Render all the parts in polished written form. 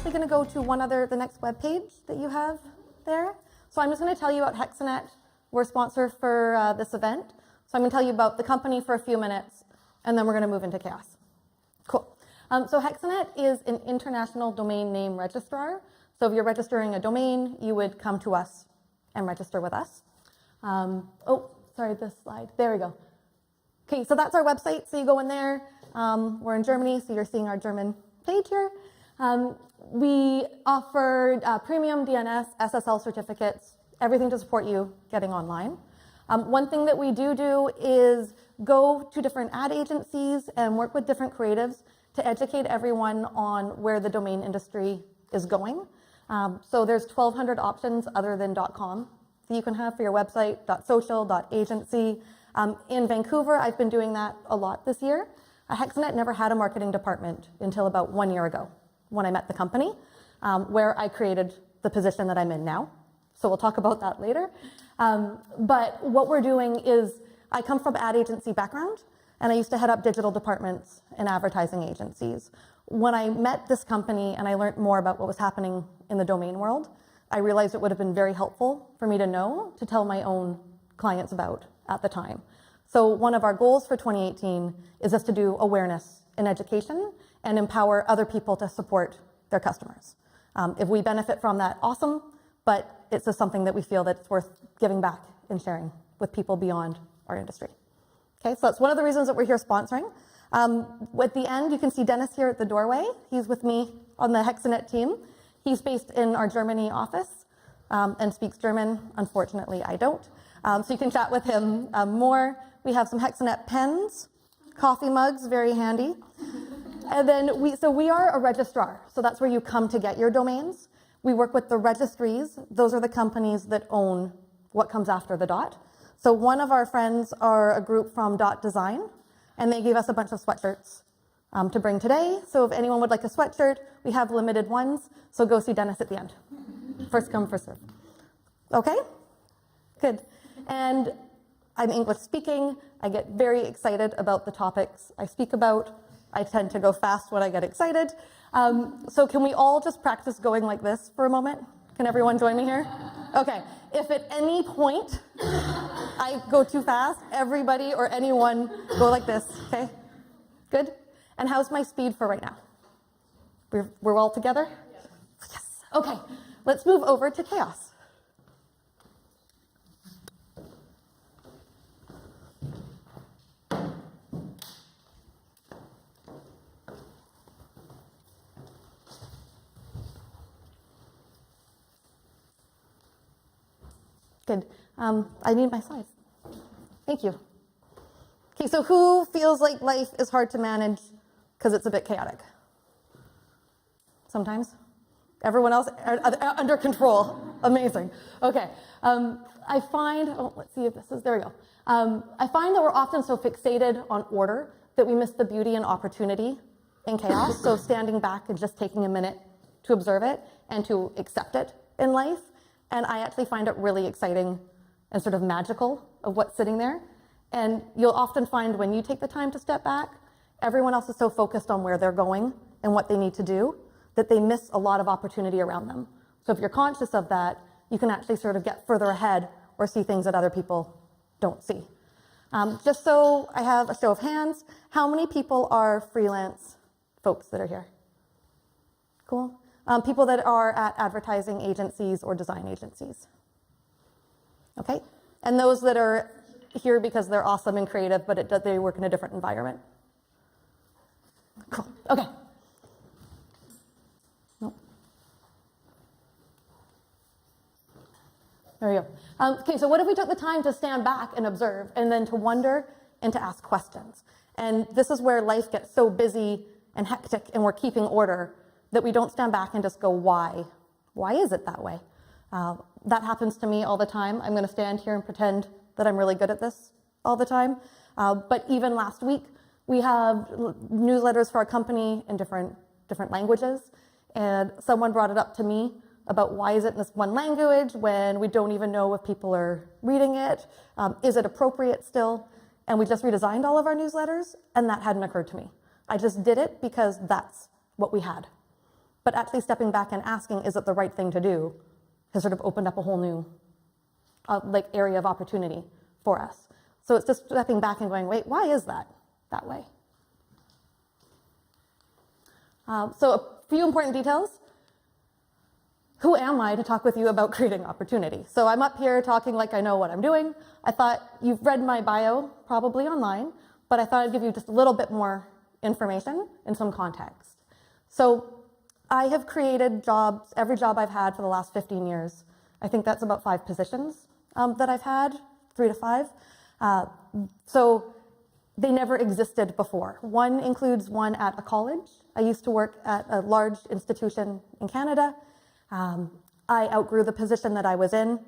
actually going to go to the next web page that you have there. So I'm just going to tell you about Hexanet. We're a sponsor for this event. So I'm going to tell you about the company for a few minutes, and then we're going to move into chaos. Cool. So Hexanet is an international domain name registrar. So if you're registering a domain, you would come to us and register with us. Oh, sorry, this slide. There we go. Okay, so that's our website. So you go in there. We're in Germany, so you're seeing our German page here. We offer premium DNS, SSL certificates, everything to support you getting online. One thing that we do is go to different ad agencies and work with different creatives to educate everyone on where the domain industry is going. So there's 1,200 options other than .com that you can have for your website, .social, .agency. In Vancouver, I've been doing that a lot this year. Hexanet never had a marketing department until about 1 year ago when I met the company, where I created the position that I'm in now. So we'll talk about that later. But what we're doing is, I come from ad agency background, and I used to head up digital departments in advertising agencies. When I met this company and I learned more about what was happening in the domain world, I realized it would have been very helpful for me to know, to tell my own clients about at the time. So one of our goals for 2018 is just to do awareness and education and empower other people to support their customers. If we benefit from that, awesome, but it's just something that we feel that it's worth giving back and sharing with people beyond our industry. Okay, so that's one of the reasons that we're here sponsoring. At the end, you can see Dennis here at the doorway. He's with me on the Hexanet team. He's based in our Germany office and speaks German. Unfortunately, I don't. So you can chat with him more. We have some Hexanet pens, coffee mugs, very handy. And then we are a registrar, so that's where you come to get your domains. We work with the registries. Those are the companies that own what comes after the dot. So one of our friends are a group from Dot Design, and they gave us a bunch of sweatshirts to bring today. So if anyone would like a sweatshirt, we have limited ones, so go see Dennis at the end. First come, first serve. Okay? Good. And I'm English speaking. I get very excited about the topics I speak about. I tend to go fast when I get excited. So can we all just practice going like this for a moment? Can everyone join me here? Okay. If at any point I go too fast, everybody or anyone go like this, okay? Good? And how's my speed for right now? We're all together? Yes. Okay. Let's move over to chaos. Good. I need my slides. Thank you. Okay, so who feels like life is hard to manage because it's a bit chaotic? Sometimes? Everyone else under control. Amazing. Okay. I find, let's see if this is, there we go. I find that we're often so fixated on order that we miss the beauty and opportunity in chaos. So standing back and just taking a minute to observe it and to accept it in life. And I actually find it really exciting and sort of magical of what's sitting there. And you'll often find when you take the time to step back, everyone else is so focused on where they're going and what they need to do that they miss a lot of opportunity around them. So if you're conscious of that, you can actually sort of get further ahead or see things that other people don't see. Just so I have a show of hands, how many people are freelance folks that are here? Cool. People that are at advertising agencies or design agencies. Okay, and those that are here because they're awesome and creative, but they work in a different environment. Cool, okay. Nope. There we go. Okay, so what if we took the time to stand back and observe, and then to wonder and to ask questions? And this is where life gets so busy and hectic, and we're keeping order, that we don't stand back and just go, why? Why is it that way? That happens to me all the time. I'm going to stand here and pretend that I'm really good at this all the time. But even last week, we have newsletters for our company in different languages. And someone brought it up to me about why is it in this one language when we don't even know if people are reading it? Is it appropriate still? And we just redesigned all of our newsletters, and that hadn't occurred to me. I just did it because that's what we had. But actually stepping back and asking, is it the right thing to do, has sort of opened up a whole new area of opportunity for us. So it's just stepping back and going, wait, why is that way? So a few important details. Who am I to talk with you about creating opportunity? So I'm up here talking like I know what I'm doing. I thought you've read my bio probably online, but I thought I'd give you just a little bit more information and some context. So I have created jobs, every job I've had for the last 15 years. I think that's about 5 positions that I've had, 3 to 5. So they never existed before. One includes one at a college. I used to work at a large institution in Canada. I outgrew the position that I was in.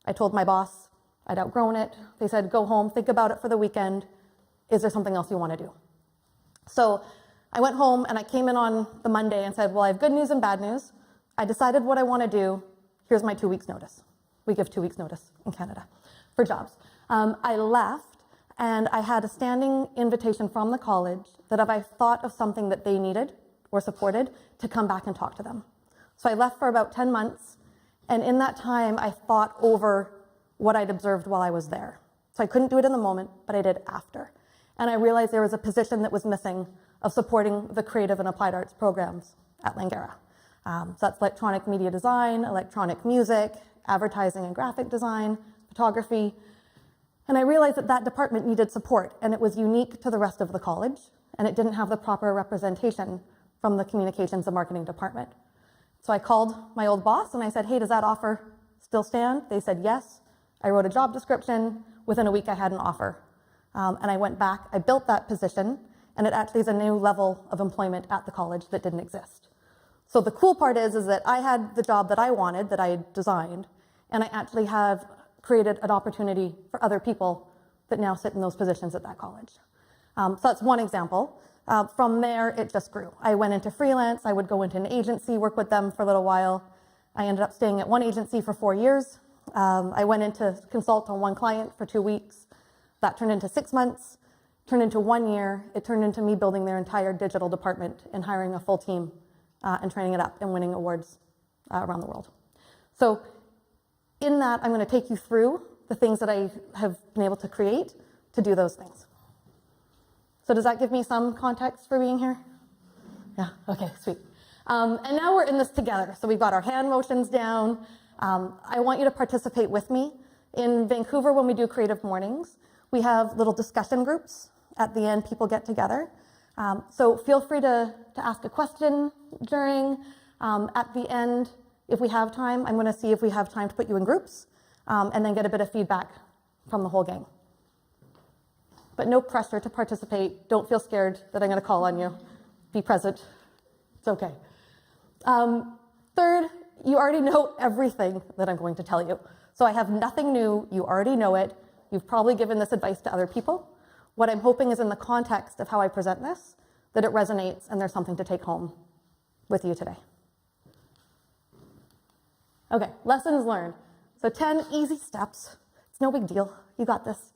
I told my boss I'd outgrown it. They said, go home, think about it for the weekend. Is there something else you want to do? So I went home and I came in on the Monday and said, well, I have good news and bad news. I decided what I want to do. Here's my 2 weeks notice. We give 2 weeks notice in Canada for jobs. I left and I had a standing invitation from the college that if I thought of something that they needed or supported, to come back and talk to them. So I left for about 10 months, and in that time, I thought over what I'd observed while I was there. So I couldn't do it in the moment, but I did after. And I realized there was a position that was missing of supporting the creative and applied arts programs at Lanyon. So that's electronic media design, electronic music, advertising and graphic design, photography. And I realized that that department needed support, and it was unique to the rest of the college, and it didn't have the proper representation from the communications and marketing department. So I called my old boss and I said, hey, does that offer still stand? They said yes. I wrote a job description. Within a week, I had an offer. And I went back, I built that position, and it actually is a new level of employment at the college that didn't exist. So the cool part is that I had the job that I wanted, that I had designed, and I actually have created an opportunity for other people that now sit in those positions at that college. So that's one example. From there, it just grew. I went into freelance. I would go into an agency, work with them for a little while. I ended up staying at one agency for 4 years. I went into consult on one client for 2 weeks. That turned into 6 months, turned into 1 year. It turned into me building their entire digital department and hiring a full team and training it up and winning awards around the world. So in that, I'm going to take you through the things that I have been able to create to do those things. So does that give me some context for being here? Yeah, okay, sweet. And now we're in this together. So we've got our hand motions down. I want you to participate with me. In Vancouver, when we do Creative Mornings, we have little discussion groups. At the end, people get together. So feel free to ask a question during. At the end, if we have time, I'm going to see if we have time to put you in groups and then get a bit of feedback from the whole gang. But no pressure to participate. Don't feel scared that I'm going to call on you. Be present. It's okay. Third, you already know everything that I'm going to tell you. So I have nothing new. You already know it. You've probably given this advice to other people. What I'm hoping is in the context of how I present this, that it resonates and there's something to take home with you today. Okay, lessons learned. So 10 easy steps. It's no big deal. You got this.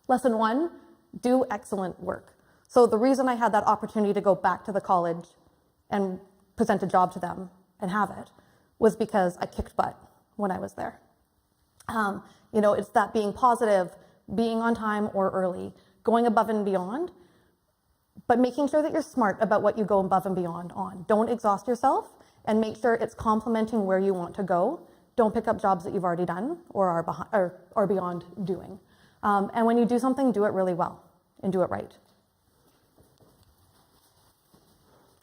Lesson 1, do excellent work. So the reason I had that opportunity to go back to the college and present a job to them and have it was because I kicked butt when I was there. You know, it's that being positive, being on time or early, going above and beyond, but making sure that you're smart about what you go above and beyond on. Don't exhaust yourself and make sure it's complementing where you want to go. Don't pick up jobs that you've already done or are behind, or beyond doing. And when you do something, do it really well and do it right.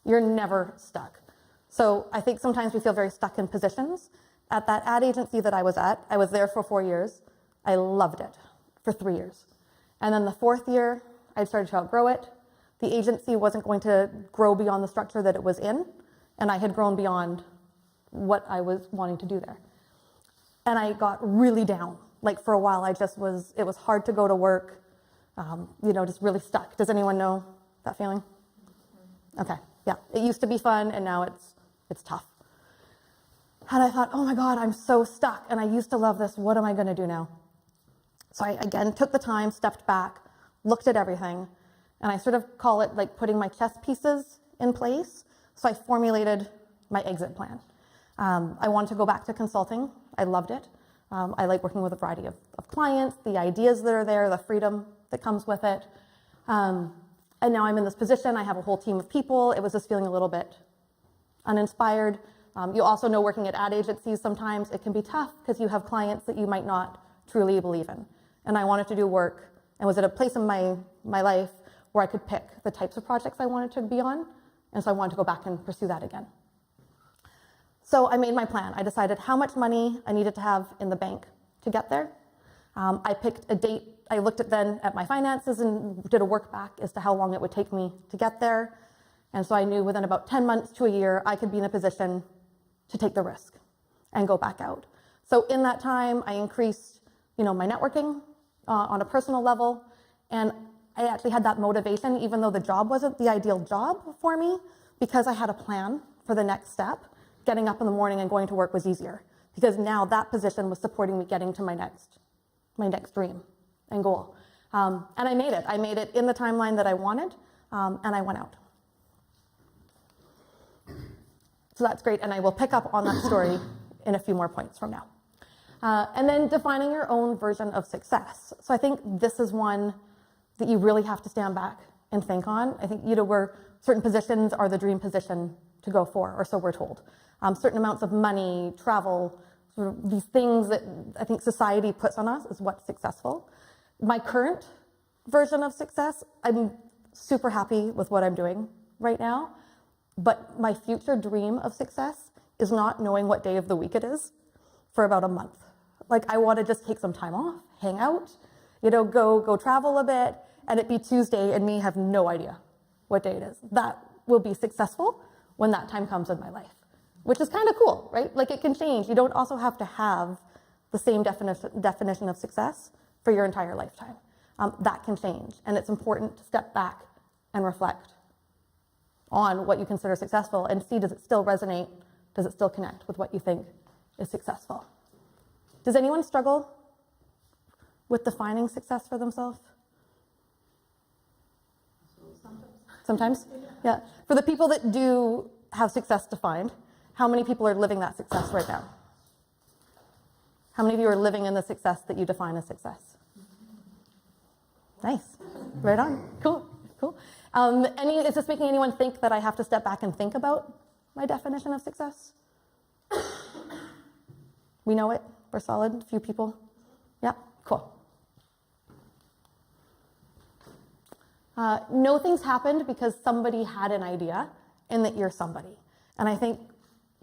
You're never stuck. So I think sometimes we feel very stuck in positions. At that ad agency that I was at, I was there for 4 years. I loved it for 3 years. And then the 4th year, I started to outgrow it. The agency wasn't going to grow beyond the structure that it was in, and I had grown beyond what I was wanting to do there. And I got really down. Like for a while, it was hard to go to work, you know, just really stuck. Does anyone know that feeling? Okay, yeah. It used to be fun, and now it's tough. And I thought, oh my God, I'm so stuck, and I used to love this. What am I going to do now? So I, again, took the time, stepped back, looked at everything, And I sort of call it like putting my chess pieces in place. So I formulated my exit plan. I wanted to go back to consulting. I loved it. I like working with a variety of clients, the ideas that are there, the freedom that comes with it. And now I'm in this position. I have a whole team of people. It was just feeling a little bit uninspired. You also know working at ad agencies sometimes it can be tough because you have clients that you might not truly believe in. And I wanted to do work and was at a place in my life where I could pick the types of projects I wanted to be on. And so I wanted to go back and pursue that again. So I made my plan. I decided how much money I needed to have in the bank to get there. I picked a date. I looked at my finances and did a work back as to how long it would take me to get there. And so I knew within about 10 months to a year, I could be in a position to take the risk and go back out. So in that time, I increased, my networking on a personal level. And I actually had that motivation, even though the job wasn't the ideal job for me, because I had a plan for the next step. Getting up in the morning and going to work was easier because now that position was supporting me getting to my next dream and goal. And I made it. I made it in the timeline that I wanted, and I went out. So that's great, and I will pick up on that story in a few more points from now. And then defining your own version of success. So I think this is one that you really have to stand back and think on. I think, where certain positions are the dream position to go for, or so we're told. Certain amounts of money, travel, sort of these things that I think society puts on us is what's successful. My current version of success, I'm super happy with what I'm doing right now, but my future dream of success is not knowing what day of the week it is for about a month. Like I want to just take some time off, hang out, go travel a bit, and it be Tuesday and me have no idea what day it is. That will be successful when that time comes in my life, which is kind of cool, right? Like it can change. You don't also have to have the same definition of success for your entire lifetime. That can change, and it's important to step back and reflect on what you consider successful and see, does it still resonate? Does it still connect with what you think is successful? Does anyone struggle with defining success for themselves? Sometimes? Yeah. For the people that do have success defined, how many people are living that success right now? How many of you are living in the success that you define as success? Nice. Right on. Cool. Is this making anyone think that I have to step back and think about my definition of success? We know it. We're solid. A few people. Yeah, cool. No things happened because somebody had an idea and that you're somebody. And I think,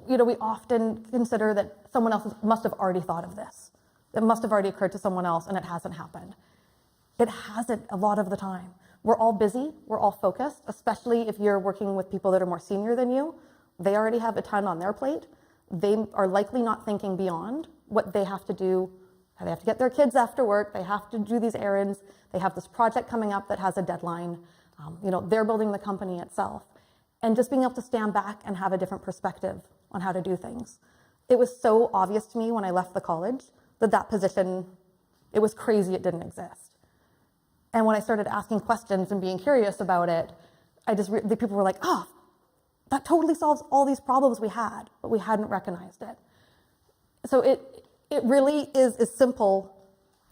we often consider that someone else must have already thought of this. It must have already occurred to someone else and it hasn't happened. It hasn't a lot of the time. We're all busy, we're all focused, especially if you're working with people that are more senior than you. They already have a ton on their plate. They are likely not thinking beyond what they have to do. They have to get their kids after work, they have to do these errands, they have this project coming up that has a deadline. They're building the company itself. And just being able to stand back and have a different perspective on how to do things. It was so obvious to me when I left the college that position, it was crazy it didn't exist. And when I started asking questions and being curious about it, the people were like, oh, that totally solves all these problems we had, but we hadn't recognized it. So it really is as simple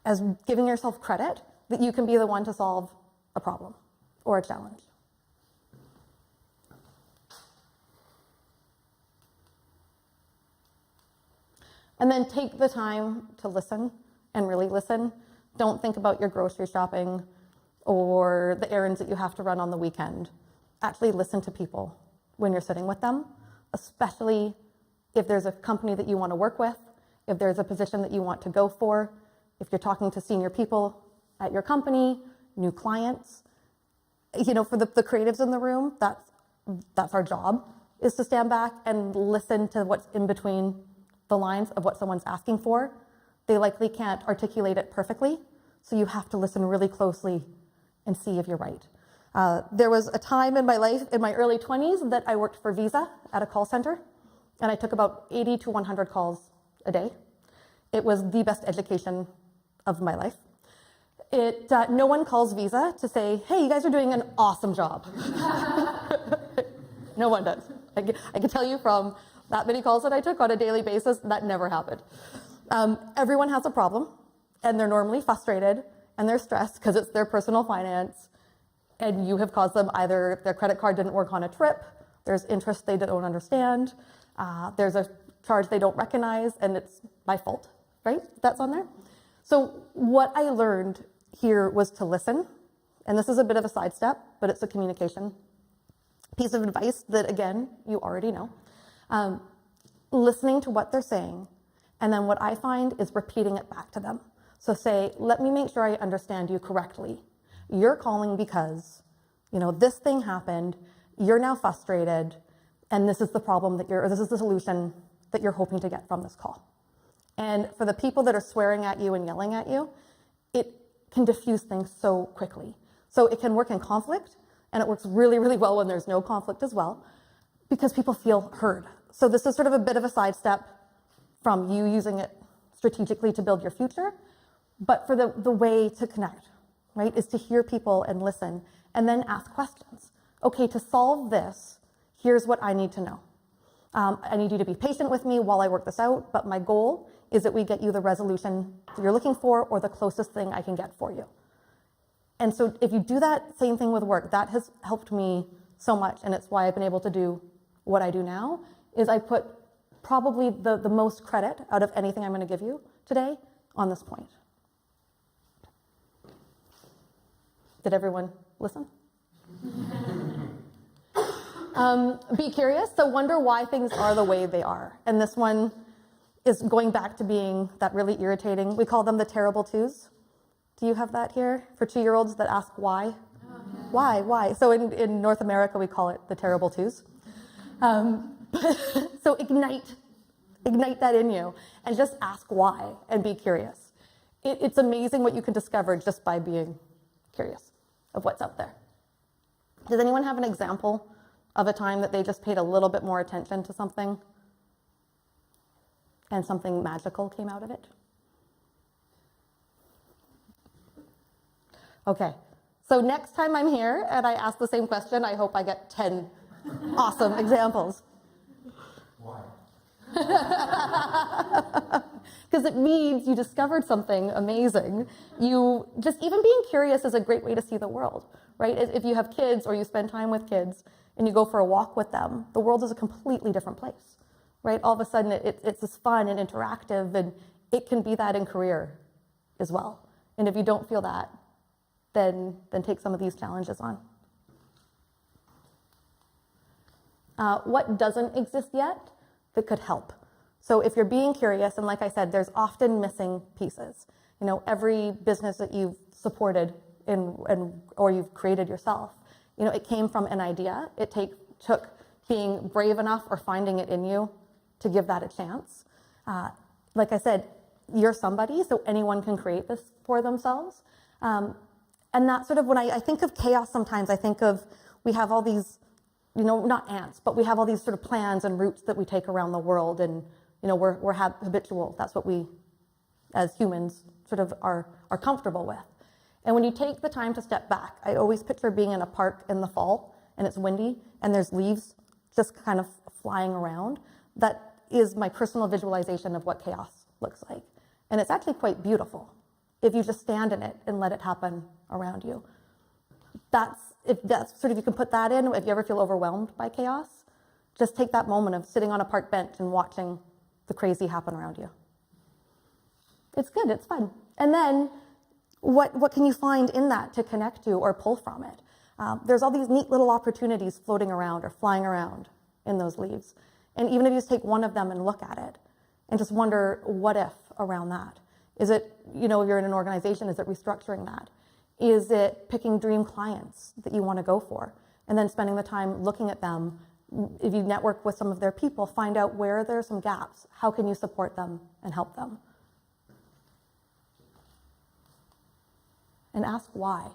as giving yourself credit that you can be the one to solve a problem or a challenge. And then take the time to listen and really listen. Don't think about your grocery shopping or the errands that you have to run on the weekend. Actually listen to people when you're sitting with them, especially if there's a company that you want to work with, if there's a position that you want to go for, if you're talking to senior people at your company, new clients. For the creatives in the room, that's our job, is to stand back and listen to what's in between the lines of what someone's asking for. They likely can't articulate it perfectly, so you have to listen really closely and see if you're right. There was a time in my life, in my early 20s, that I worked for Visa at a call center, and I took about 80 to 100 calls a day. It was the best education of my life. No one calls Visa to say, hey, you guys are doing an awesome job. No one does. I can tell you from that many calls that I took on a daily basis, that never happened. Everyone has a problem, and they're normally frustrated, and they're stressed because it's their personal finance, and you have caused them either their credit card didn't work on a trip, there's interest they don't understand, there's a charge they don't recognize, and it's my fault, right? That's on there. So what I learned here was to listen, and this is a bit of a sidestep, but it's a communication piece of advice that, again, you already know. Listening to what they're saying, and then what I find is repeating it back to them. So say, let me make sure I understand you correctly. You're calling because, this thing happened, you're now frustrated, and this is the problem this is the solution that you're hoping to get from this call. And for the people that are swearing at you and yelling at you, it can diffuse things so quickly. So it can work in conflict, and it works really, really well when there's no conflict as well, because people feel heard. So this is sort of a bit of a sidestep from you using it strategically to build your future, but for the way to connect, right, is to hear people and listen, and then ask questions. Okay, to solve this, here's what I need to know. I need you to be patient with me while I work this out, but my goal is that we get you the resolution that you're looking for or the closest thing I can get for you. And so if you do that same thing with work, that has helped me so much, and it's why I've been able to do what I do now, is I put probably the most credit out of anything I'm going to give you today on this point. Did everyone listen? Be curious, so wonder why things are the way they are. And this one is going back to being that really irritating, we call them the terrible twos. Do you have that here for 2-year-olds that ask why? Oh, yeah. Why? So in North America, we call it the terrible twos. So ignite that in you and just ask why and be curious. It's amazing what you can discover just by being curious of what's out there. Does anyone have an example of a time that they just paid a little bit more attention to something and something magical came out of it? Okay, so next time I'm here and I ask the same question, I hope I get 10 awesome examples. Why? Because it means you discovered something amazing. You just, even being curious is a great way to see the world, right? If you have kids or you spend time with kids and you go for a walk with them, the world is a completely different place, right? All of a sudden it's this fun and interactive, and it can be that in career as well. And if you don't feel that, then take some of these challenges on. What doesn't exist yet that could help? So if you're being curious, and like I said, there's often missing pieces. Every business that you've supported or you've created yourself, it came from an idea. It took being brave enough or finding it in you to give that a chance. Like I said, you're somebody, so anyone can create this for themselves. And that's sort of when I think of chaos sometimes, I think of we have all these, not ants, but we have all these sort of plans and routes that we take around the world, and we're habitual. That's what we, as humans, sort of are comfortable with. And when you take the time to step back, I always picture being in a park in the fall, and it's windy, and there's leaves just kind of flying around. That is my personal visualization of what chaos looks like. And it's actually quite beautiful if you just stand in it and let it happen around you. If you can put that in, if you ever feel overwhelmed by chaos, just take that moment of sitting on a park bench and watching the crazy happen around you. It's good, it's fun. And then what can you find in that to connect to or pull from it? There's all these neat little opportunities floating around or flying around in those leaves. And even if you just take one of them and look at it and just wonder what if around that. Is it, if you're in an organization, is it restructuring that? Is it picking dream clients that you want to go for? And then spending the time looking at them. If you network with some of their people, find out where there are some gaps. How can you support them and help them? And ask why.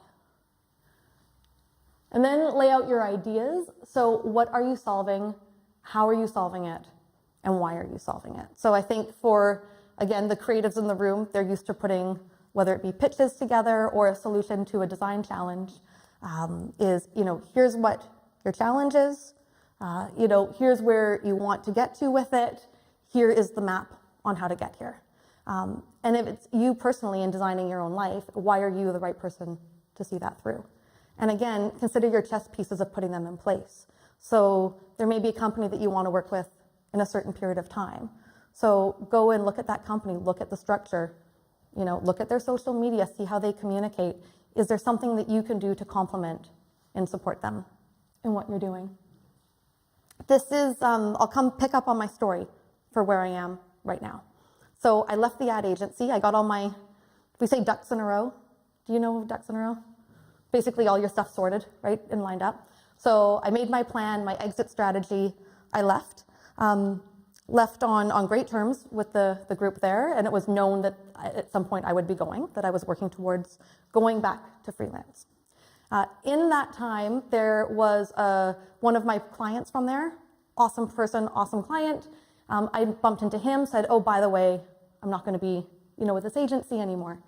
And then lay out your ideas. So what are you solving? How are you solving it? And why are you solving it? So I think for, again, the creatives in the room, they're used to putting whether it be pitches together or a solution to a design challenge, is, here's what your challenge is, here's where you want to get to with it, here is the map on how to get here. And if it's you personally in designing your own life, why are you the right person to see that through? And again, consider your chess pieces of putting them in place. So there may be a company that you want to work with in a certain period of time. So go and look at that company, look at the structure, look at their social media, see how they communicate. Is there something that you can do to complement and support them in what you're doing? This is, I'll come pick up on my story for where I am right now. So I left the ad agency. I got all my, we say ducks in a row. Do you know ducks in a row? Basically all your stuff sorted, right, and lined up. So I made my plan, my exit strategy. I left. Left on great terms with the group there, and it was known that at some point I would be going, that I was working towards going back to freelance. In that time, there was one of my clients from there, awesome person, awesome client. I bumped into him, said, oh, by the way, I'm not going to be with this agency anymore.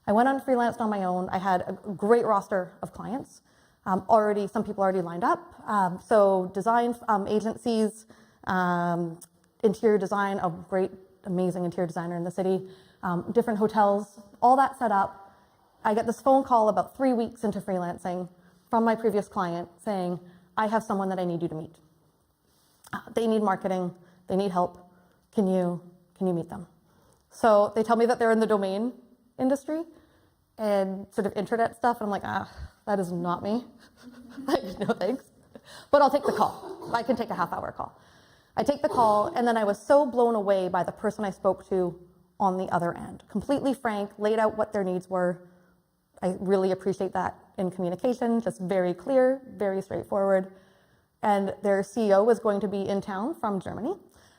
I went on freelance on my own. I had a great roster of clients. Some people already lined up. So design agencies, interior design, a great, amazing interior designer in the city, different hotels, all that set up. I get this phone call about 3 weeks into freelancing from my previous client saying, I have someone that I need you to meet. They need marketing, they need help. Can you meet them? So they tell me that they're in the domain industry and sort of internet stuff. And I'm like, that is not me. Like, no thanks. But I'll take the call. I can take a half-hour call. I take the call, and then I was so blown away by the person I spoke to on the other end. Completely frank, laid out what their needs were. I really appreciate that in communication, just very clear, very straightforward. And their CEO was going to be in town from Germany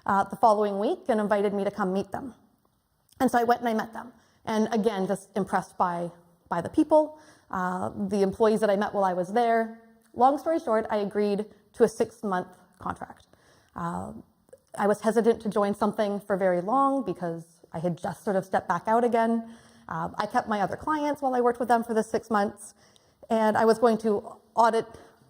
the following week and invited me to come meet them. And so I went and I met them. And again, just impressed by the people, the employees that I met while I was there. Long story short, I agreed to a 6-month contract. I was hesitant to join something for very long because I had just sort of stepped back out again. I kept my other clients while I worked with them for the 6 months. And I was going to audit,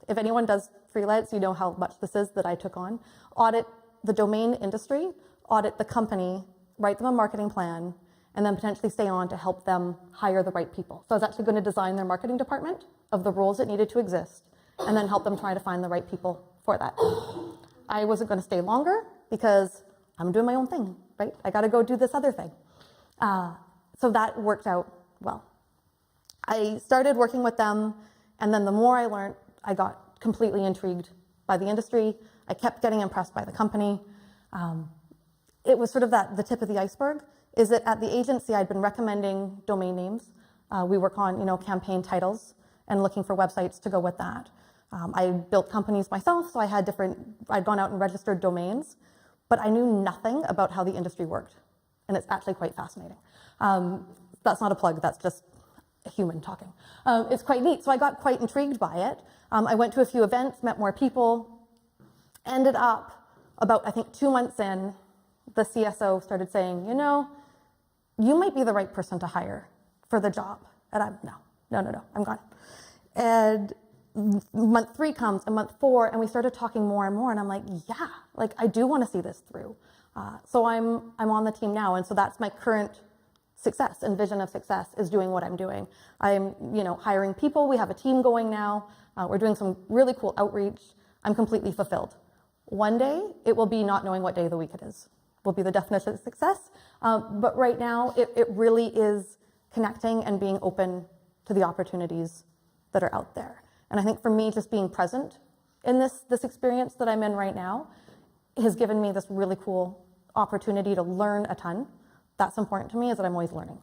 if anyone does freelance, you know how much this is that I took on, audit the domain industry, audit the company, write them a marketing plan, and then potentially stay on to help them hire the right people. So I was actually going to design their marketing department of the roles that needed to exist, and then help them try to find the right people for that. I wasn't going to stay longer because I'm doing my own thing, right? I got to go do this other thing. So that worked out well. I started working with them, and then the more I learned, I got completely intrigued by the industry. I kept getting impressed by the company. It was sort of the tip of the iceberg, is that at the agency I'd been recommending domain names. We work on campaign titles and looking for websites to go with that. I built companies myself, so I'd gone out and registered domains, but I knew nothing about how the industry worked. And it's actually quite fascinating. That's not a plug, that's just a human talking. It's quite neat, so I got quite intrigued by it. I went to a few events, met more people, ended up about, I think, 2 months in, the CSO started saying, you might be the right person to hire for the job. And I'm, no, I'm gone. And month 3 comes, and month 4, and we started talking more and more, and I'm like, yeah, like I do want to see this through. So I'm on the team now, and so that's my current success and vision of success, is doing what I'm doing. I'm hiring people. We have a team going now. We're doing some really cool outreach. I'm completely fulfilled. One day, it will be not knowing what day of the week it is, will be the definition of success. But right now, it really is connecting and being open to the opportunities that are out there. And I think for me, just being present in this experience that I'm in right now has given me this really cool opportunity to learn a ton. That's important to me, is that I'm always learning.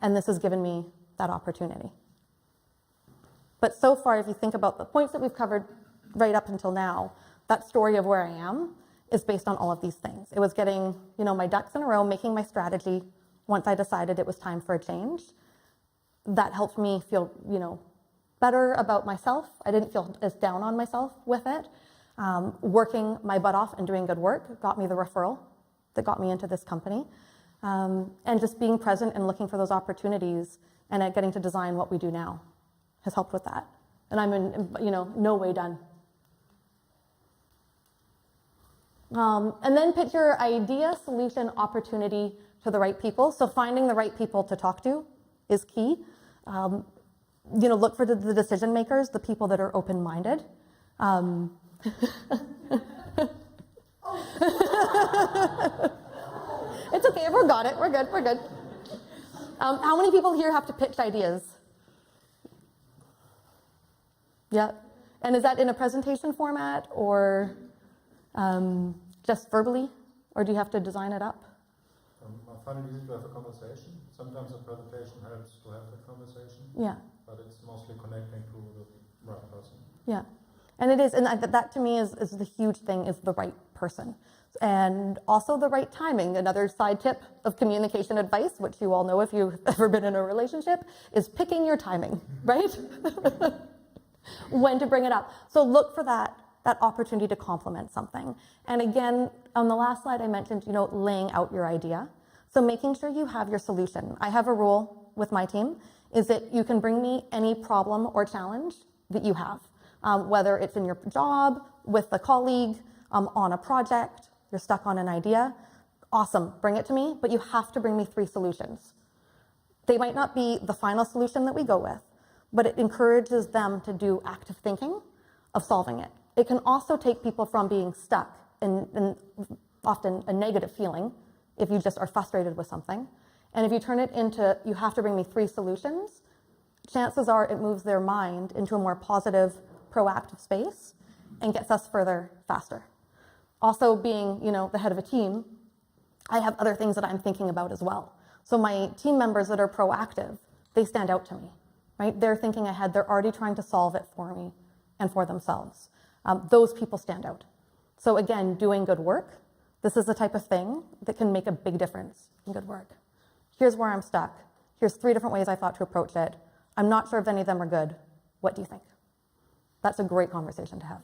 And this has given me that opportunity. But so far, if you think about the points that we've covered right up until now, that story of where I am is based on all of these things. It was getting, my ducks in a row, making my strategy once I decided it was time for a change. That helped me feel, better about myself. I didn't feel as down on myself with it. Working my butt off and doing good work got me the referral that got me into this company. And just being present and looking for those opportunities and getting to design what we do now has helped with that. And I'm in, no way done. And then pitch your idea, solution, opportunity to the right people. So finding the right people to talk to is key. Look for the decision makers, the people that are open-minded. It's okay, we're got it, we're good. How many people here have to pitch ideas? Yeah, and is that in a presentation format or just verbally, or do you have to design it up? I find it easy to have a conversation. Sometimes a presentation helps to have that conversation. Yeah. But it's mostly connecting to the right person. Yeah, and it is, and that to me is the huge thing, is the right person. And also the right timing. Another side tip of communication advice, which you all know if you've ever been in a relationship, is picking your timing, right? When to bring it up. So look for that opportunity to complement something. And again, on the last slide I mentioned, laying out your idea. So making sure you have your solution. I have a rule with my team, is that you can bring me any problem or challenge that you have, whether it's in your job, with a colleague, on a project, you're stuck on an idea, awesome, bring it to me, but you have to bring me 3 solutions. They might not be the final solution that we go with, but it encourages them to do active thinking of solving it. It can also take people from being stuck in often a negative feeling if you just are frustrated with something. And if you turn it into, you have to bring me 3 solutions, chances are it moves their mind into a more positive, proactive space and gets us further faster. Also being, the head of a team, I have other things that I'm thinking about as well. So my team members that are proactive, they stand out to me, right? They're thinking ahead, they're already trying to solve it for me and for themselves. Those people stand out. So again, doing good work, this is the type of thing that can make a big difference in good work. Here's where I'm stuck. Here's 3 different ways I thought to approach it. I'm not sure if any of them are good. What do you think? That's a great conversation to have.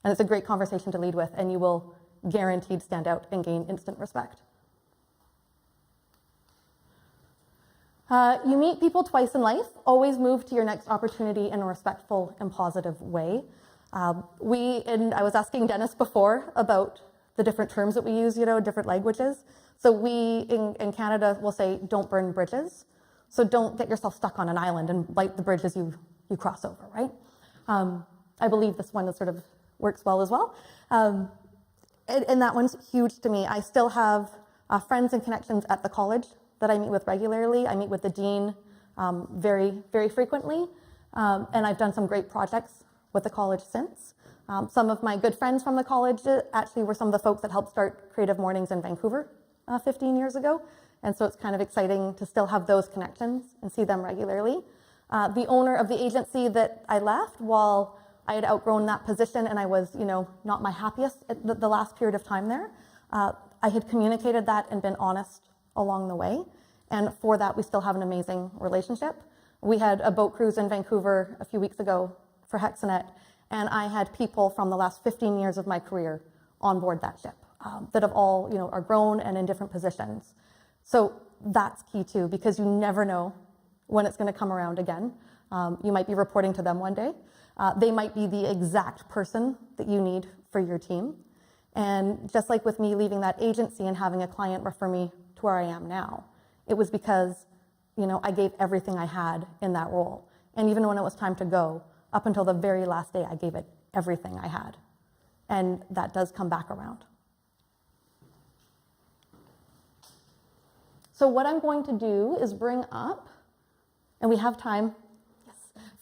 And it's a great conversation to lead with, and you will guaranteed stand out and gain instant respect. You meet people twice in life. Always move to your next opportunity in a respectful and positive way. I was asking Dennis before about the different terms that we use, different languages. So we in Canada will say, don't burn bridges. So don't get yourself stuck on an island and light the bridges you cross over, right? I believe this one is sort of works well as well. And that one's huge to me. I still have friends and connections at the college that I meet with regularly. I meet with the dean very, very frequently. And I've done some great projects with the college since. Some of my good friends from the college actually were some of the folks that helped start Creative Mornings in Vancouver 15 years ago. And so it's kind of exciting to still have those connections and see them regularly. The owner of the agency that I left, while I had outgrown that position and I was, not my happiest at the last period of time there, I had communicated that and been honest along the way. And for that, we still have an amazing relationship. We had a boat cruise in Vancouver a few weeks ago for Hexanet, and I had people from the last 15 years of my career on board that ship that have all, are grown and in different positions. So that's key too, because you never know when it's going to come around again. You might be reporting to them one day. They might be the exact person that you need for your team. And just like with me leaving that agency and having a client refer me to where I am now, it was because, I gave everything I had in that role. And even when it was time to go, up until the very last day, I gave it everything I had. And that does come back around. So what I'm going to do is bring up, and we have time,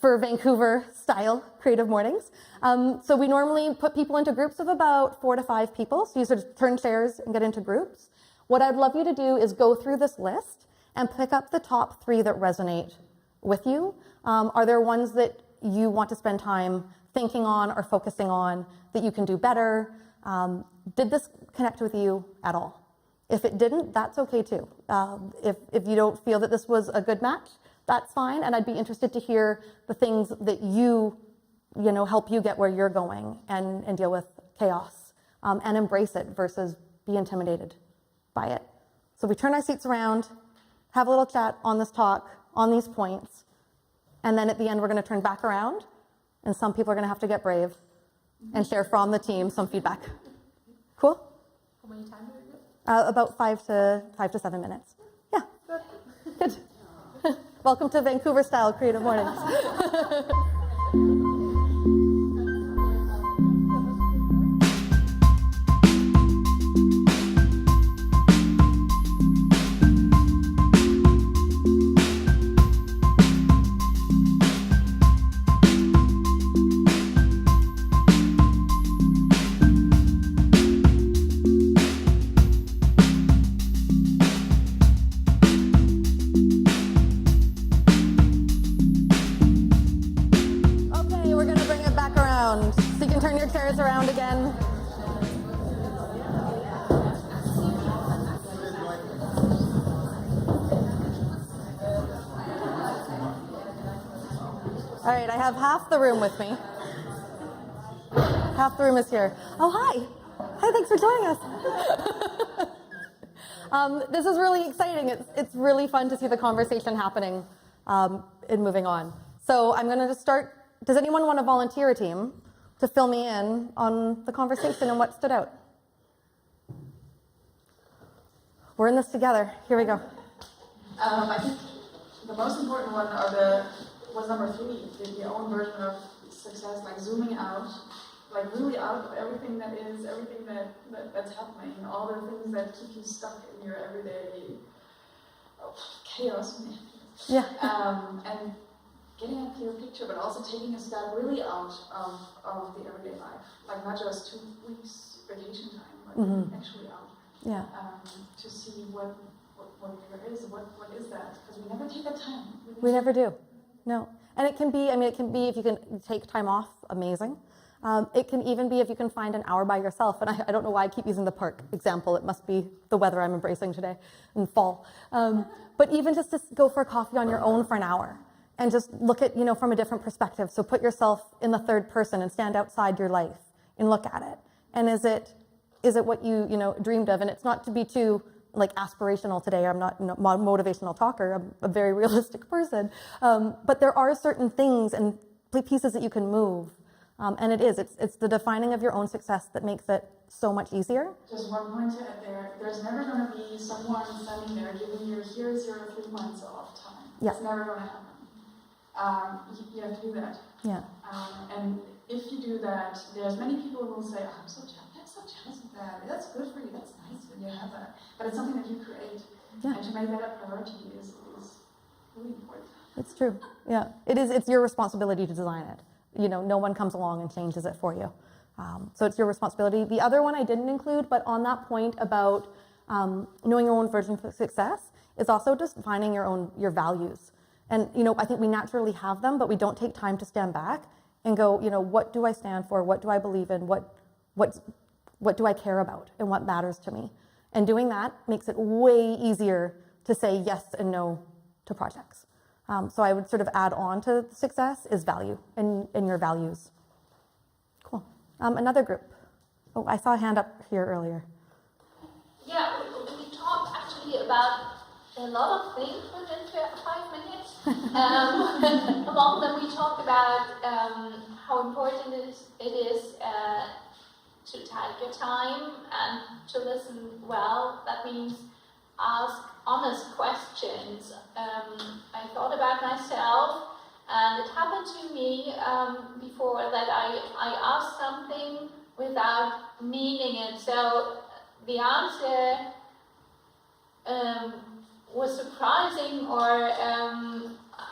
for Vancouver style Creative Mornings. So we normally put people into groups of about 4 to 5 people. So you sort of turn chairs and get into groups. What I'd love you to do is go through this list and pick up the top 3 that resonate with you. Are there ones that you want to spend time thinking on or focusing on that you can do better? Did this connect with you at all? If it didn't, that's okay too. If you don't feel that this was a good match, that's fine, and I'd be interested to hear the things that help you get where you're going and deal with chaos and embrace it versus be intimidated by it. So we turn our seats around, have a little chat on this talk, on these points, and then at the end we're going to turn back around, and some people are going to have to get brave and share from the team some feedback. Cool? How many times do we do? About 5 to 7 minutes. Yeah. Good. Welcome to Vancouver-style Creative Mornings. Around again. All right, I have half the room with me. Half the room is here. Oh, hi. Hi, thanks for joining us. This is really exciting. It's really fun to see the conversation happening and moving on. So I'm going to just start. Does anyone want to volunteer a team to fill me in on the conversation and what stood out? We're in this together. Here we go. I think the most important one was number 3, your own version of success, like zooming out, like really out of everything that's happening, all the things that keep you stuck in your everyday chaos. Yeah. And getting a clear picture, but also taking a step really out of the everyday life, like not just 2 weeks vacation time, but actually out. Yeah. To see what there is, what is that? Because we never take that time. We never do. No. And it can be if you can take time off, amazing. It can even be if you can find an hour by yourself. And I don't know why I keep using the park example. It must be the weather I'm embracing today in fall. But even just to go for a coffee on your own for an hour. And just look at, from a different perspective. So put yourself in the third person and stand outside your life and look at it. And is it what you dreamed of? And it's not to be too aspirational today. I'm not a motivational talker. I'm a very realistic person. But there are certain things and pieces that you can move. And it's the defining of your own success that makes it so much easier. Just one point to add there. There's never going to be someone standing there giving you here's your 3 months off time. Yeah. It's never going to happen. You have to do that. Yeah. And if you do that, there's many people who will say, I'm so jealous of that. That's good for you. That's nice when you have that. But it's something that you create. Yeah. And to make that a priority is really important. It's true. Yeah. It is. It's your responsibility to design it. No one comes along and changes it for you. So it's your responsibility. The other one I didn't include, but on that point about knowing your own version of success is also just finding your values. And, I think we naturally have them, but we don't take time to stand back and go, what do I stand for? What do I believe in? What do I care about? And what matters to me? And doing that makes it way easier to say yes and no to projects. So I would sort of add on to success is value and your values. Cool. Another group. Oh, I saw a hand up here earlier. Yeah, we talked actually about a lot of things within 5 minutes. Among them, we talked about how important it is to take your time and to listen well. That means ask honest questions. I thought about myself, and it happened to me before that I asked something without meaning it. So the answer was surprising, or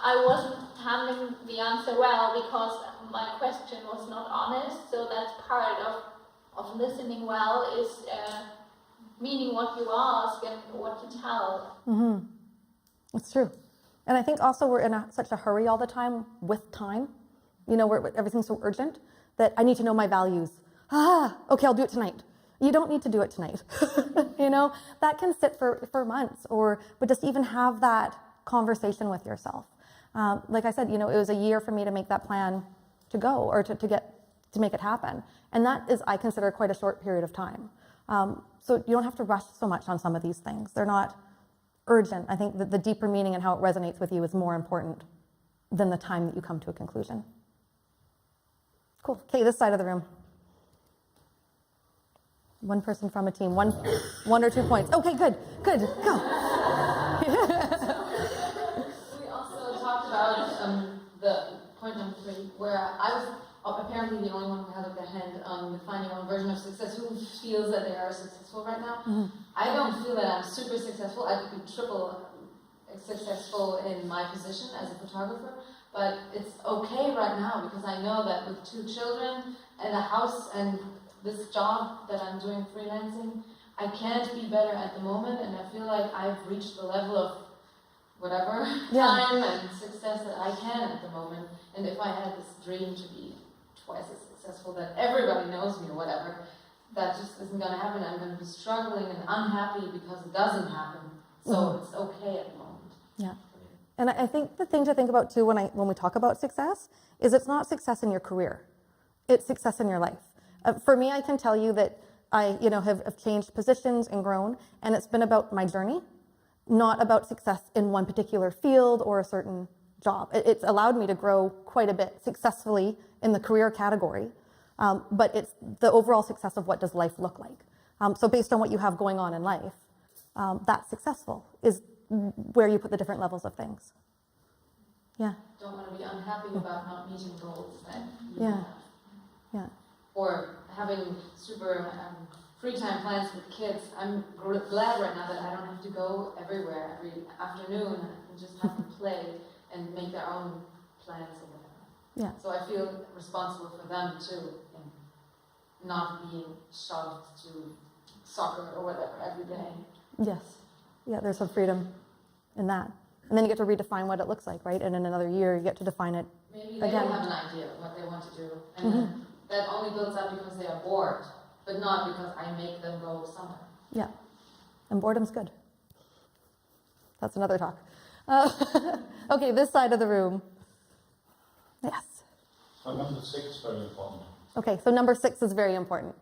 I wasn't handling the answer well because my question was not honest. So that's part of listening well is meaning what you ask and what you tell. Mm-hmm. It's true. And I think also we're in such a hurry all the time with time. Everything's so urgent that I need to know my values. Okay, I'll do it tonight. You don't need to do it tonight. That can sit for months, but just even have that conversation with yourself. Like I said, it was a year for me to make that plan to go or to make it happen. And that is, I consider, quite a short period of time. So you don't have to rush so much on some of these things. They're not urgent. I think that the deeper meaning and how it resonates with you is more important than the time that you come to a conclusion. Cool. Okay, this side of the room. One person from a team, one or 2 points. Okay, good, go. We also talked about the point number 3, where I was apparently the only one who had their hand on finding one version of success who feels that they are successful right now. Mm-hmm. I don't feel that I'm super successful. I could be triple successful in my position as a photographer, but it's okay right now because I know that with 2 children and a house and this job that I'm doing freelancing, I can't be better at the moment, and I feel like I've reached the level of whatever time and success that I can at the moment. And if I had this dream to be twice as successful that everybody knows me or whatever, that just isn't going to happen. I'm going to be struggling and unhappy because it doesn't happen. So it's okay at the moment. Yeah. And I think the thing to think about too when we talk about success is it's not success in your career. It's success in your life. For me, I can tell you that I have changed positions and grown, and it's been about my journey, not about success in one particular field or a certain job. It's allowed me to grow quite a bit successfully in the career category, but it's the overall success of what does life look like. So based on what you have going on in life, that's successful, is where you put the different levels of things. Yeah. Don't want to be unhappy about not meeting goals that you have. Yeah. Or having super free time plans with kids. I'm glad right now that I don't have to go everywhere every afternoon. I can just have them play and make their own plans or whatever. Yeah. So I feel responsible for them too, and not being shoved to soccer or whatever every day. Yes. Yeah, there's some freedom in that. And then you get to redefine what it looks like, right? And in another year, you get to define it Maybe they again. don't have an idea of what they want to do. And that only builds up because they are bored, but not because I make them go somewhere. Yeah. And boredom's good. That's another talk. Okay, this side of the room. Yes. Number 6, very important. Okay, so number 6 is very important.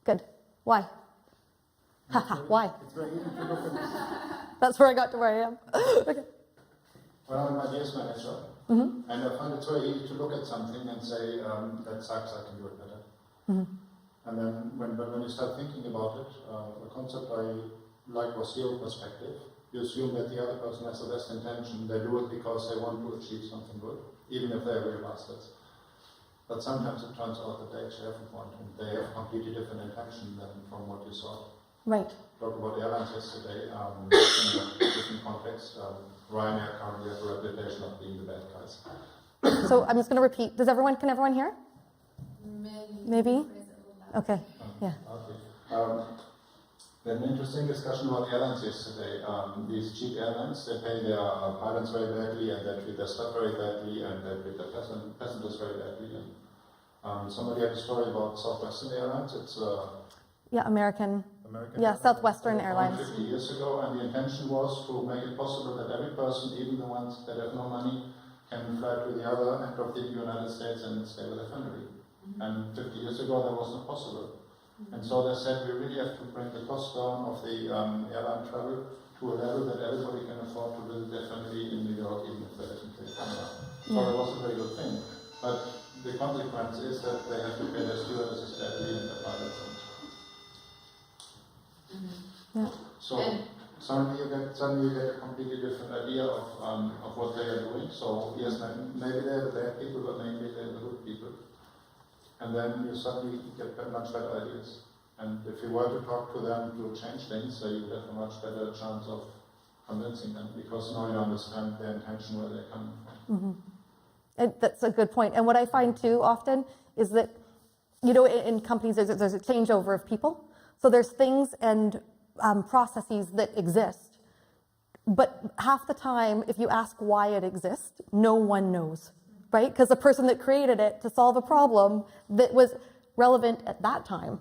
Good. Why? Haha, why? It's very easy to look at. That's where I got to where I am. Okay. Well, I'm a years manager, and I find it very easy to look at something and say, that sucks, I can do it better. And then when you start thinking about it, the concept I like was your perspective. You assume that the other person has the best intention. They do it because they want to achieve something good, even if they're real bastards. But sometimes it turns out that they actually have a point, and they have a completely different intention than from what you saw. Right. Talked about airlines yesterday in a different context. Ryanair currently has a reputation of being the bad guys. So I'm just going to repeat. Can everyone hear? Maybe? Okay. Yeah. Okay. An interesting discussion about airlines yesterday. These cheap airlines, they pay their pilots very badly, and they treat their staff very badly, and they treat their passengers very badly. And somebody had a story about Southwestern Airlines. It's American. American Southwestern Airlines. 50 years ago, and the intention was to make it possible that every person, even the ones that have no money, can fly to the other end of the United States and stay with their family. And 50 years ago, that wasn't possible. And so they said, we really have to bring the cost down of the airline travel to a level that everybody can afford to visit their family in New York, even if they haven't paid Canada. So that was a very good thing. But the consequence is that they have to pay their stewardesses badly and their pilots. Yeah. So suddenly you get a completely different idea of what they are doing. So yes, maybe they're the bad people, but maybe they're the good people. And then you suddenly get much better ideas. And if you were to talk to them to change things, you would have a much better chance of convincing them, because now you understand their intention, where they're coming from. And that's a good point. And what I find too often is that, in companies there's a changeover of people. So there's things and processes that exist, but half the time, if you ask why it exists, no one knows, right? Because the person that created it to solve a problem that was relevant at that time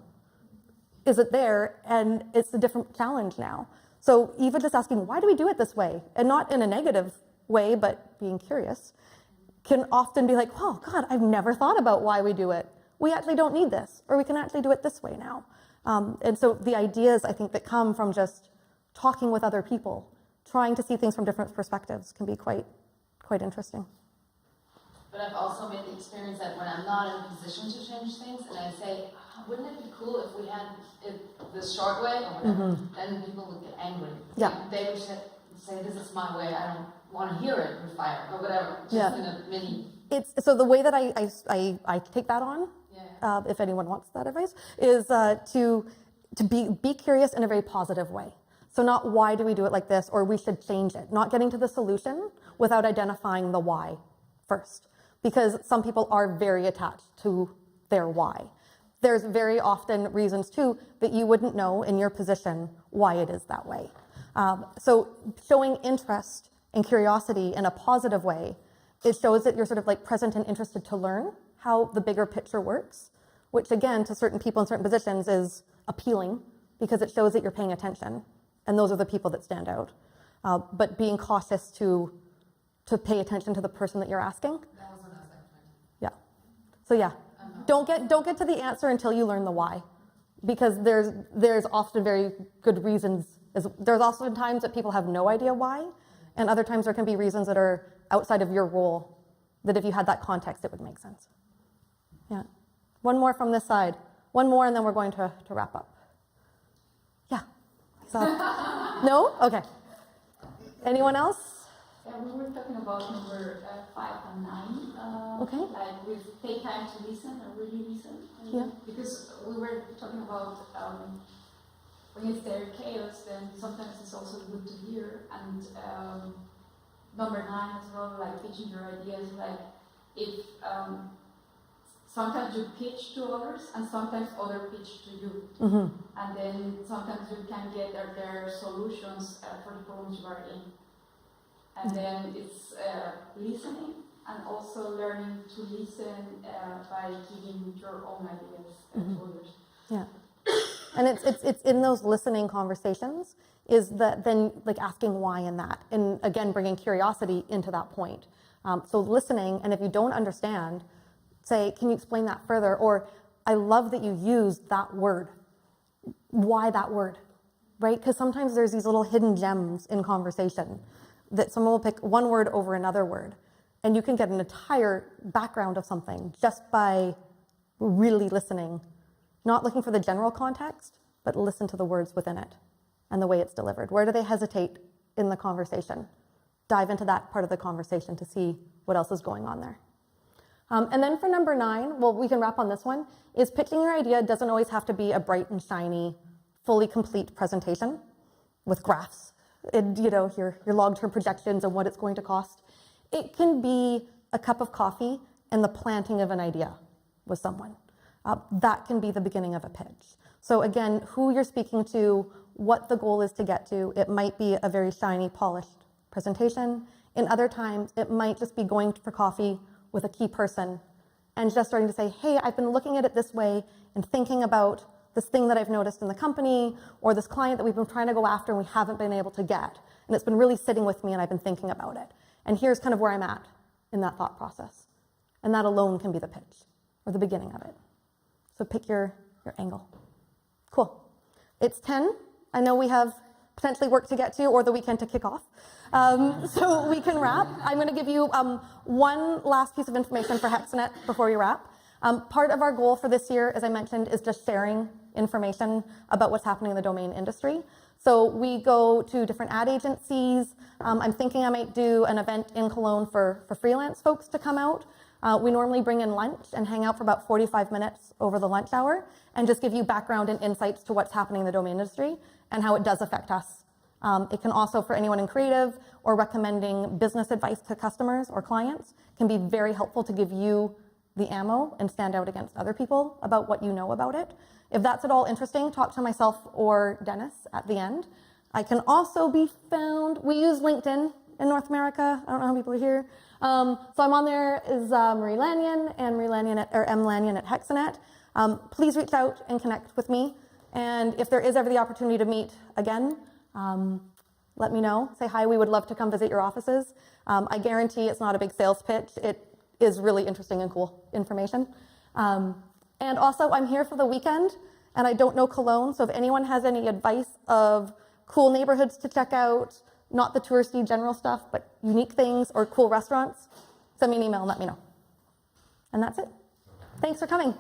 isn't there, and it's a different challenge now. So even just asking, why do we do it this way? And not in a negative way, but being curious, can often be like, oh God, I've never thought about why we do it. We actually don't need this, or we can actually do it this way now. And so the ideas, I think, that come from just talking with other people, trying to see things from different perspectives can be quite interesting. But I've also made the experience that when I'm not in a position to change things, and I say, wouldn't it be cool if we had it the short way or whatever, then people would get angry. Yeah. They would say, this is my way, I don't want to hear it with fire, or whatever, just in a mini. So the way that I take that on, if anyone wants that advice, is to be curious in a very positive way. So not why do we do it like this, or we should change it. Not getting to the solution without identifying the why first. Because some people are very attached to their why. There's very often reasons too that you wouldn't know in your position why it is that way. So showing interest and curiosity in a positive way, it shows that you're sort of like present and interested to learn how the bigger picture works, which again, to certain people in certain positions is appealing because it shows that you're paying attention. And those are the people that stand out. But being cautious to pay attention to the person that you're asking. That was what I was like. Yeah. So yeah, don't get to the answer until you learn the why, because there's often very good reasons. There's often times that people have no idea why, and other times there can be reasons that are outside of your role that if you had that context, it would make sense. Yeah. One more from this side. One more, and then we're going to wrap up. Yeah. So, no? Okay. Anyone else? Yeah, we were talking about number 5 and 9. Okay. Like we take time to listen and really listen. Yeah. Because we were talking about when it's there chaos, then sometimes it's also good to hear. And number 9 as well, like pitching your ideas. Like if sometimes you pitch to others, and sometimes others pitch to you. And then sometimes you can get their solutions for the problems you are in. And then it's listening and also learning to listen by giving your own ideas to others. Yeah. And it's in those listening conversations is that then like asking why in that, and again bringing curiosity into that point. So listening, and if you don't understand, say, can you explain that further? Or I love that you used that word. Why that word, right? Because sometimes there's these little hidden gems in conversation that someone will pick one word over another word, and you can get an entire background of something just by really listening, not looking for the general context, but listen to the words within it and the way it's delivered. Where do they hesitate in the conversation? Dive into that part of the conversation to see what else is going on there. And then for number 9, well, we can wrap on this one, is pitching your idea doesn't always have to be a bright and shiny, fully complete presentation with graphs and, your long-term projections and what it's going to cost. It can be a cup of coffee and the planting of an idea with someone. That can be the beginning of a pitch. So again, who you're speaking to, what the goal is to get to. It might be a very shiny, polished presentation. In other times, it might just be going for coffee with a key person and just starting to say, hey, I've been looking at it this way and thinking about this thing that I've noticed in the company or this client that we've been trying to go after and we haven't been able to get. And it's been really sitting with me and I've been thinking about it. And here's kind of where I'm at in that thought process. And that alone can be the pitch or the beginning of it. So pick your angle. Cool. It's 10. I know we have potentially work to get to or the weekend to kick off. So we can wrap. I'm going to give you one last piece of information for HexNet before we wrap. Part of our goal for this year, as I mentioned, is just sharing information about what's happening in the domain industry. So we go to different ad agencies. I'm thinking I might do an event in Cologne for freelance folks to come out. We normally bring in lunch and hang out for about 45 minutes over the lunch hour and just give you background and insights to what's happening in the domain industry and how it does affect us. It can also, for anyone in creative or recommending business advice to customers or clients, can be very helpful to give you the ammo and stand out against other people about what you know about it. If that's at all interesting, talk to myself or Dennis at the end. I can also be found, we use LinkedIn in North America. I don't know how many people are here. So I'm on there is Marie Lanyon and M Lanyon at HexNet. Please reach out and connect with me. And if there is ever the opportunity to meet again, let me know. Say hi. We would love to come visit your offices. I guarantee it's not a big sales pitch. It is really interesting and cool information. And also, I'm here for the weekend. and I don't know Cologne, so if anyone has any advice of cool neighborhoods to check out, not the touristy general stuff, but unique things or cool restaurants, send me an email and let me know. And that's it. Thanks for coming.